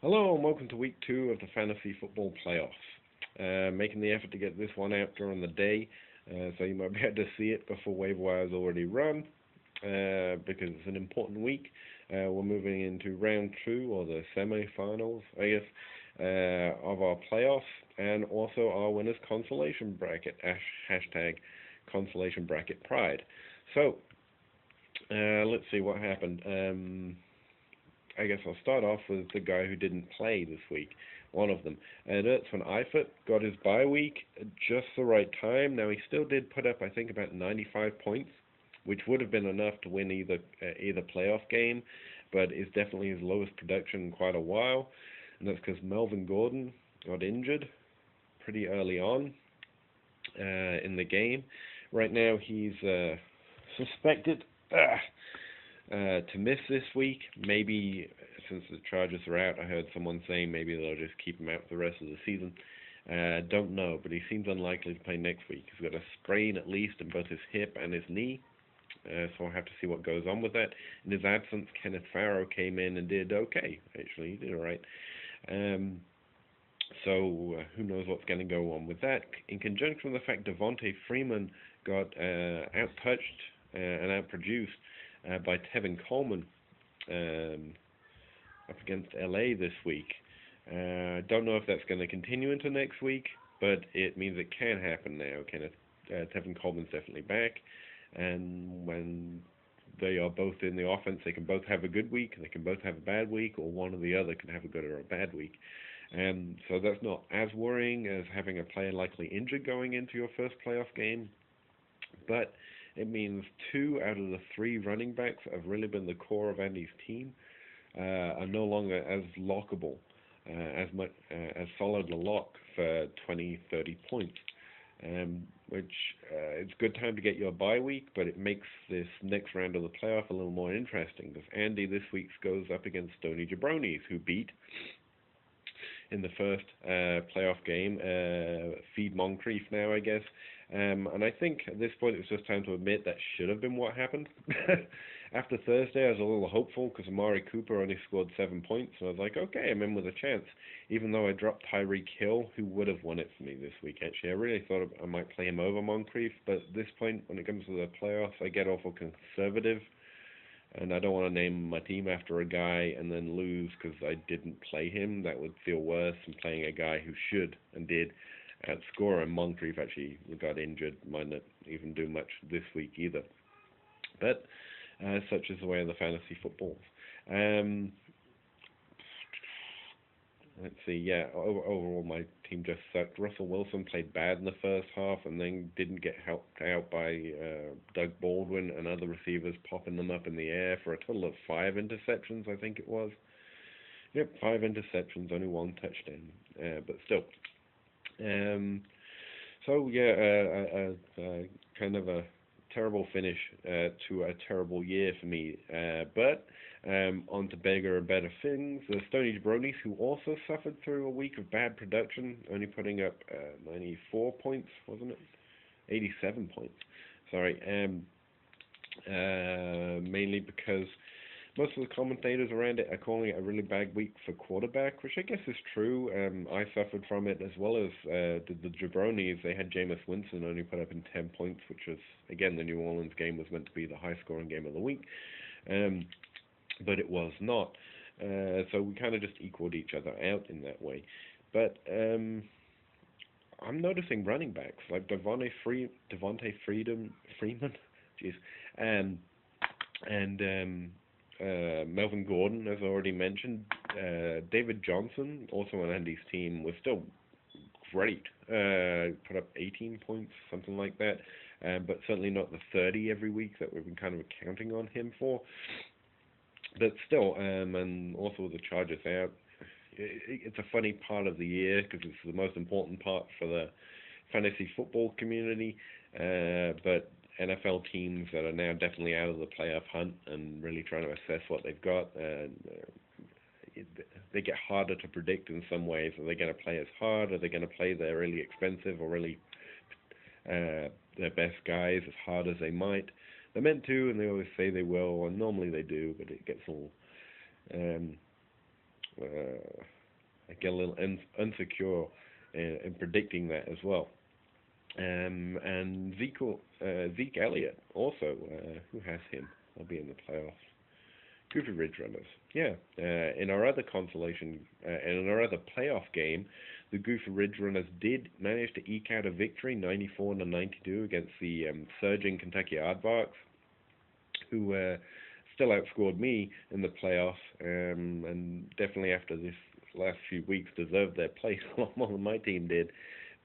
Hello and welcome to week 2 of the Fantasy Football Playoffs. Making the effort to get this one out during the day, so you might be able to see it before waiver wire's already run, because it's an important week. We're moving into round 2, or the semi-finals, I guess, of our playoffs, and also our winners consolation bracket, hashtag consolation bracket pride. So, let's see what happened. I guess I'll start off with the guy who didn't play this week. One of them. And Ertz van Eifert got his bye week at just the right time. Now, he still did put up, I think, about 95 points, which would have been enough to win either playoff game, but is definitely his lowest production in quite a while. And that's because Melvin Gordon got injured pretty early on in the game. Right now, he's suspected to miss this week. Maybe since the Chargers are out, I heard someone saying maybe they'll just keep him out for the rest of the season. Don't know, but he seems unlikely to play next week. He's got a sprain at least in both his hip and his knee, so I'll have to see what goes on with that. In his absence, Kenneth Farrow came in and did okay. Actually, he did all right. So who knows what's going to go on with that? In conjunction with the fact Devontae Freeman got out-touched and outproduced by Tevin Coleman up against LA this week. Don't know if that's going to continue into next week, but it means it can happen now. Tevin Coleman's definitely back, and when they are both in the offense, they can both have a good week, they can both have a bad week, or one or the other can have a good or a bad week. So that's not as worrying as having a player likely injured going into your first playoff game, but it means 2 out of the 3 running backs have really been the core of Andy's team are no longer as lockable, as solid a lock for 20, 30 points, which it's a good time to get your bye week, but it makes this next round of the playoff a little more interesting, because Andy this week goes up against Stoney Jabronis, who beat in the first playoff game, Feed Moncrief now, I guess. And I think at this point it's just time to admit that should have been what happened. After Thursday, I was a little hopeful because Amari Cooper only scored 7 points, and I was like, okay, I'm in with a chance. Even though I dropped Tyreek Hill, who would have won it for me this week, actually. I really thought I might play him over Moncrief, but at this point, when it comes to the playoffs, I get awful conservative, and I don't want to name my team after a guy and then lose because I didn't play him. That would feel worse than playing a guy who should and did outscore, and Moncrief actually got injured, might not even do much this week either. But such is the way of the fantasy footballs. Let's see, yeah, overall my team just sucked. Russell Wilson played bad in the first half and then didn't get helped out by Doug Baldwin and other receivers popping them up in the air for a total of 5 interceptions, I think it was. Yep, 5 interceptions, only 1 touchdown, but still. So yeah, kind of a terrible finish to a terrible year for me. But on to bigger and better things. The Stoney Jabronis, who also suffered through a week of bad production, only putting up 94 points, wasn't it? 87 points. Sorry. Mainly because most of the commentators around it are calling it a really bad week for quarterback, which I guess is true. I suffered from it as well as did the Jabronis. They had Jameis Winston only put up in 10 points, which was, again, the New Orleans game was meant to be the high-scoring game of the week, but it was not. So we kind of just equaled each other out in that way. But I'm noticing running backs like Devontae Freeman, jeez, and Melvin Gordon, as I already mentioned. David Johnson, also on Andy's team, was still great. Put up 18 points, something like that, but certainly not the 30 every week that we've been kind of counting on him for. But still, and also with the Chargers out, it's a funny part of the year because it's the most important part for the fantasy football community, but NFL teams that are now definitely out of the playoff hunt and really trying to assess what they've got, they get harder to predict in some ways. Are they going to play as hard? Are they going to play their really expensive or really their best guys as hard as they might? They're meant to, and they always say they will, and normally they do, but it gets all I get a little insecure in predicting that as well. And Zeke Elliott also, who has him? I'll be in the playoffs. Goofy Ridge Runners. Yeah. In our other consolation, in our other playoff game, the Goofy Ridge Runners did manage to eke out a victory, 94-92, against the surging Kentucky Aardvarks, who still outscored me in the playoffs, and definitely after this last few weeks deserved their place a lot more than my team did.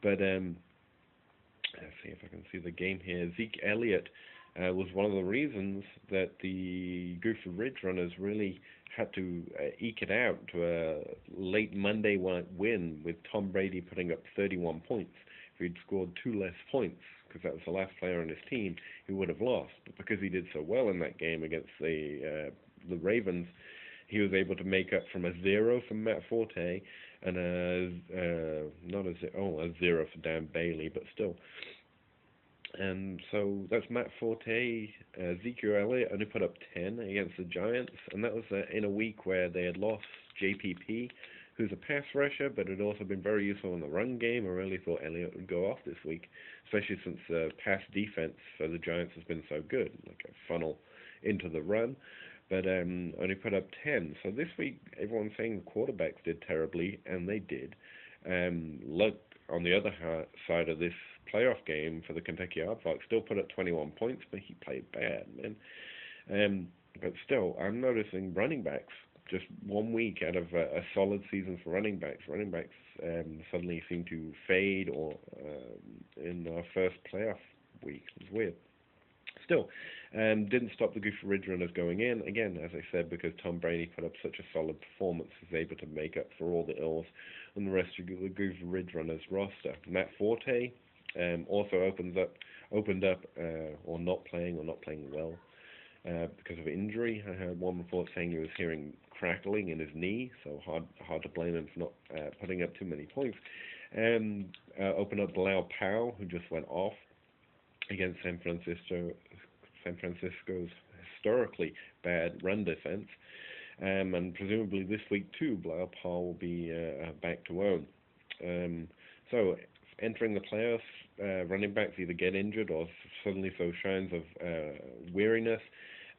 But let's see if I can see the game here. Zeke Elliott was one of the reasons that the Goofy Ridge Runners really had to eke it out to a late Monday win, with Tom Brady putting up 31 points. If he'd scored 2 less points, because that was the last player on his team, he would have lost. But because he did so well in that game against the Ravens, he was able to make up from a 0 from Matt Forte and a 0 for Dan Bailey, but still. And so that's Matt Forte. Ezekiel Elliott only put up 10 against the Giants, and that was in a week where they had lost JPP, who's a pass rusher, but had also been very useful in the run game. I really thought Elliott would go off this week, especially since the pass defense for the Giants has been so good, like a funnel into the run. But only put up 10. So this week, everyone's saying the quarterbacks did terribly, and they did. Look, on the other side of this playoff game for the Kentucky Aardvarks, still put up 21 points, but he played bad, man. But still, I'm noticing running backs, just 1 week out of a solid season for running backs suddenly seem to fade, or in our first playoff week. It's weird. Still, didn't stop the Goofy Ridge Runners going in. Again, as I said, because Tom Brady put up such a solid performance, he's able to make up for all the ills on the rest of the Goofy Ridge Runners roster. Matt Forte also opened up, or not playing well because of injury. I heard one report saying he was hearing crackling in his knee, so hard to blame him for not putting up too many points. Opened up Bilal Powell, who just went off against San Francisco's historically bad run defense. And presumably this week too, Bilal Powell will be back to own. So entering the playoffs, running backs either get injured or suddenly show signs of weariness,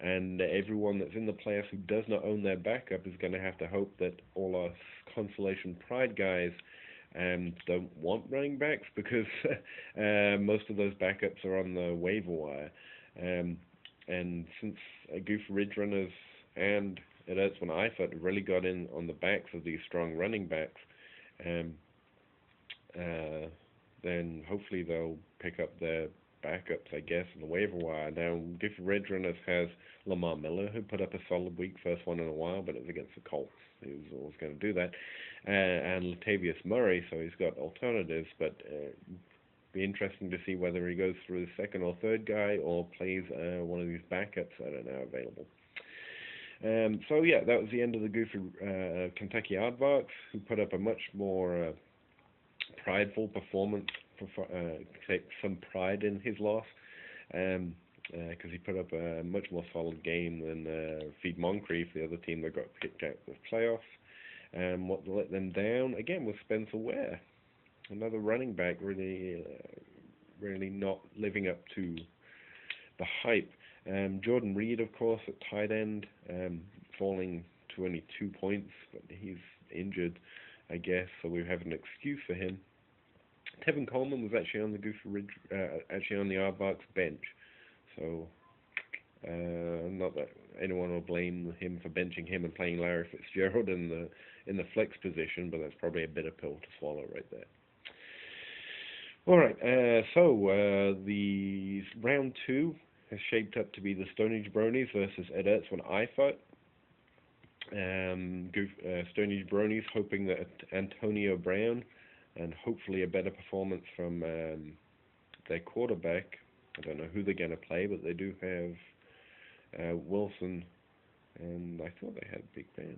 and everyone that's in the playoffs who does not own their backup is going to have to hope that all our consolation pride guys don't want running backs, because most of those backups are on the waiver wire. And since Goofy Ridge Runners and Ertz von Eifert really got in on the backs of these strong running backs, then hopefully they'll pick up their backups, I guess, on the waiver wire. Now, Goofy Ridge Runners has Lamar Miller, who put up a solid week, first one in a while, but it was against the Colts. He was always going to do that. And Latavius Murray, so he's got alternatives, but be interesting to see whether he goes through the second or third guy or plays one of these backups that are now available. So yeah, that was the end of the Goofy Kentucky Aardvarks, who put up a much more prideful performance, take some pride in his loss, because he put up a much more solid game than Feed Moncrief, the other team that got kicked out of the playoffs. What let them down again was Spencer Ware, another running back, really not living up to the hype. Jordan Reed, of course, at tight end, falling to only 2 points, but he's injured, I guess, so we have an excuse for him. Tevin Coleman was actually on the Goofy Ridge, actually on the Aardvarks bench, so not that anyone will blame him for benching him and playing Larry Fitzgerald in the flex position, but that's probably a bitter pill to swallow right there. All right, so the round 2 has shaped up to be the Stoney Bronies versus Ertz von Eifert. Stoney Bronies hoping that Antonio Brown and hopefully a better performance from their quarterback. I don't know who they're going to play, but they do have Wilson, and I thought they had Big Ben.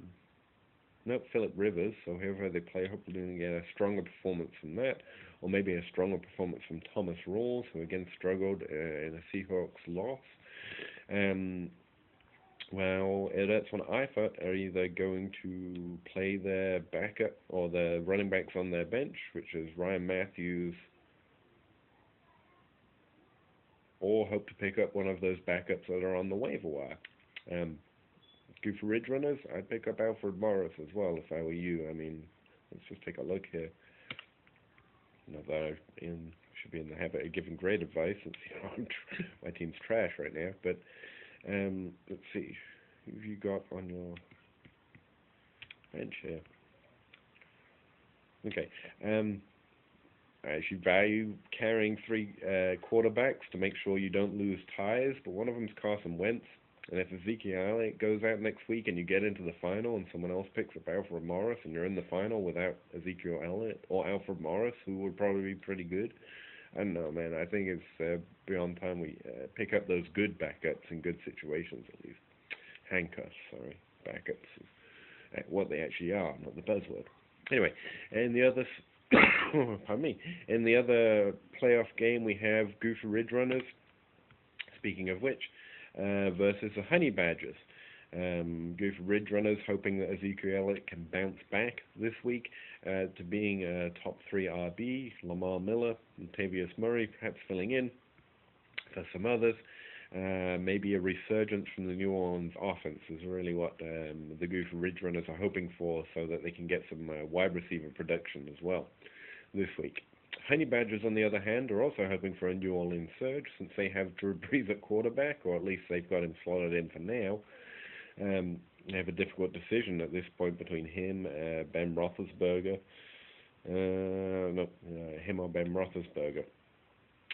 Nope, Phillip Rivers, so whoever they play, hopefully they're going to get a stronger performance from that, or maybe a stronger performance from Thomas Rawls, who again struggled in a Seahawks loss. Well, that's when I thought are either going to play their backup or the running backs on their bench, which is Ryan Matthews, or hope to pick up one of those backups that are on the waiver wire. Um, Go for Ridge runners, I'd pick up Alfred Morris as well if I were you. I mean, let's just take a look here. Not that should be in the habit of giving great advice since my team's trash right now. But let's see, who have you got on your bench here? Okay. I should value carrying three quarterbacks to make sure you don't lose ties, but one of them's Carson Wentz. And if Ezekiel Elliott goes out next week and you get into the final and someone else picks up Alfred Morris and you're in the final without Ezekiel Elliott or Alfred Morris, who would probably be pretty good, I don't know, man. I think it's beyond time we pick up those good backups in good situations at least. Handcuffs, sorry. Backups. What they actually are, not the buzzword. Anyway, and the other, pardon me, in the other playoff game we have Goofy Ridge Runners, speaking of which, versus the Honey Badgers. Goofy Ridge Runners hoping that Ezekiel Elliott can bounce back this week to being a top 3 RB. Lamar Miller and Tavius Murray perhaps filling in for some others. Maybe a resurgence from the New Orleans offense is really what the Goofy Ridge Runners are hoping for, so that they can get some wide receiver production as well this week. Honey Badgers, on the other hand, are also hoping for a New Orleans surge, since they have Drew Brees at quarterback, or at least they've got him slotted in for now. They have a difficult decision at this point between him, Ben Roethlisberger, him or Ben Roethlisberger.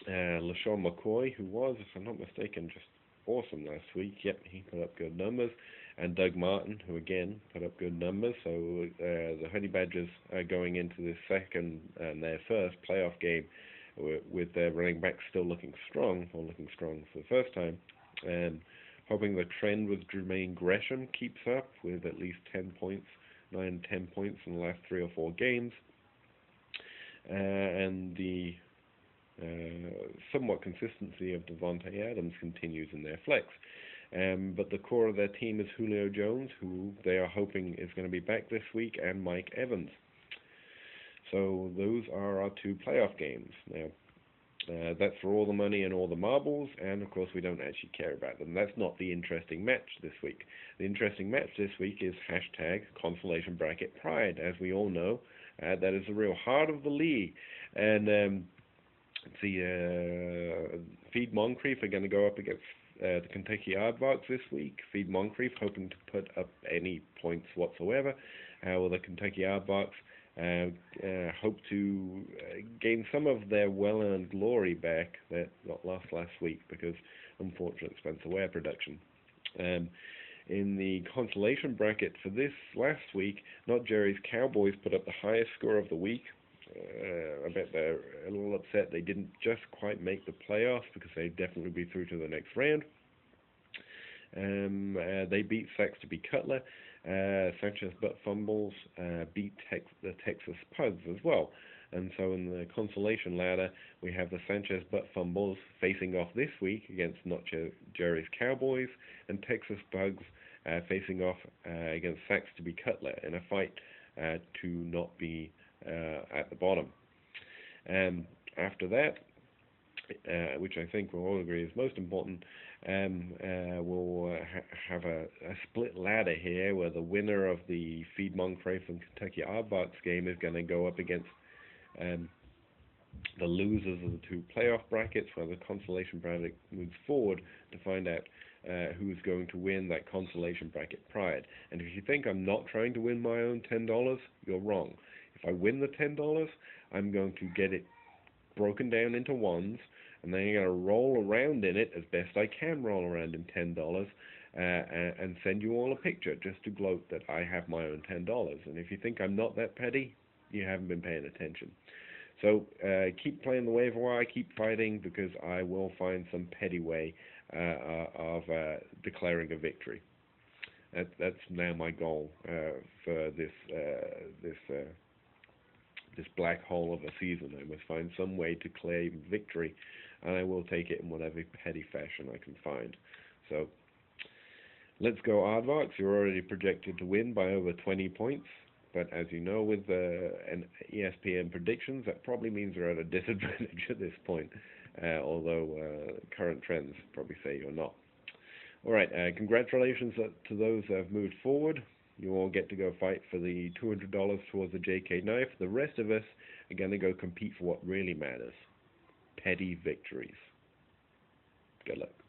LaShawn McCoy, who was, if I'm not mistaken, just awesome last week. Yep, he put up good numbers. And Doug Martin, who again put up good numbers. So the Honey Badgers are going into this second and their first playoff game with their running backs still looking strong for the first time. And hoping the trend with Jermaine Gresham keeps up with at least 10 points in the last 3 or 4 games. And the somewhat consistency of Devontae Adams continues in their flex. But the core of their team is Julio Jones, who they are hoping is going to be back this week, and Mike Evans. So those are our 2 playoff games. Now, that's for all the money and all the marbles, and of course we don't actually care about them. That's not the interesting match this week. The interesting match this week is #consolation bracket pride. As we all know, that is the real heart of the league. And Feed Moncrief are going to go up against the Kentucky Aardvarks this week. Feed Moncrief hoping to put up any points whatsoever, while the Kentucky Aardvarks hope to gain some of their well-earned glory back that got lost last week because unfortunate Spencer Ware production. In the consolation bracket for this last week, Not Jerry's Cowboys put up the highest score of the week. I bet they're a little upset they didn't just quite make the playoffs, because they'd definitely be through to the next round. They beat Saxby Cutler. Sanchez Butt Fumbles beat the Texas Pugs as well. And so in the consolation ladder, we have the Sanchez Butt Fumbles facing off this week against Not Jerry's Cowboys, and Texas Pugs facing off against Saxby Cutler in a fight to not be at the bottom. After that, which I think we'll all agree is most important, we'll have a split ladder here where the winner of the Feed Moncrief and Kentucky Aardvarks game is going to go up against the losers of the 2 playoff brackets, where the consolation bracket moves forward to find out who's going to win that consolation bracket pride. And if you think I'm not trying to win my own $10, you're wrong. If I win the $10, I'm going to get it broken down into ones, and then I'm going to roll around in it as best I can roll around in $10, and send you all a picture just to gloat that I have my own $10. And if you think I'm not that petty, you haven't been paying attention. So keep playing the waiver wire, keep fighting, because I will find some petty way of declaring a victory. That's now my goal for this black hole of a season. I must find some way to claim victory, and I will take it in whatever petty fashion I can find. So Let's Go Aardvarks, you're already projected to win by over 20 points. But as you know, with an ESPN predictions, that probably means you're at a disadvantage at this point. Although current trends probably say you're not. All right, congratulations to those that have moved forward. You all get to go fight for the $200 towards the JK knife. The rest of us are going to go compete for what really matters: petty victories. Good luck.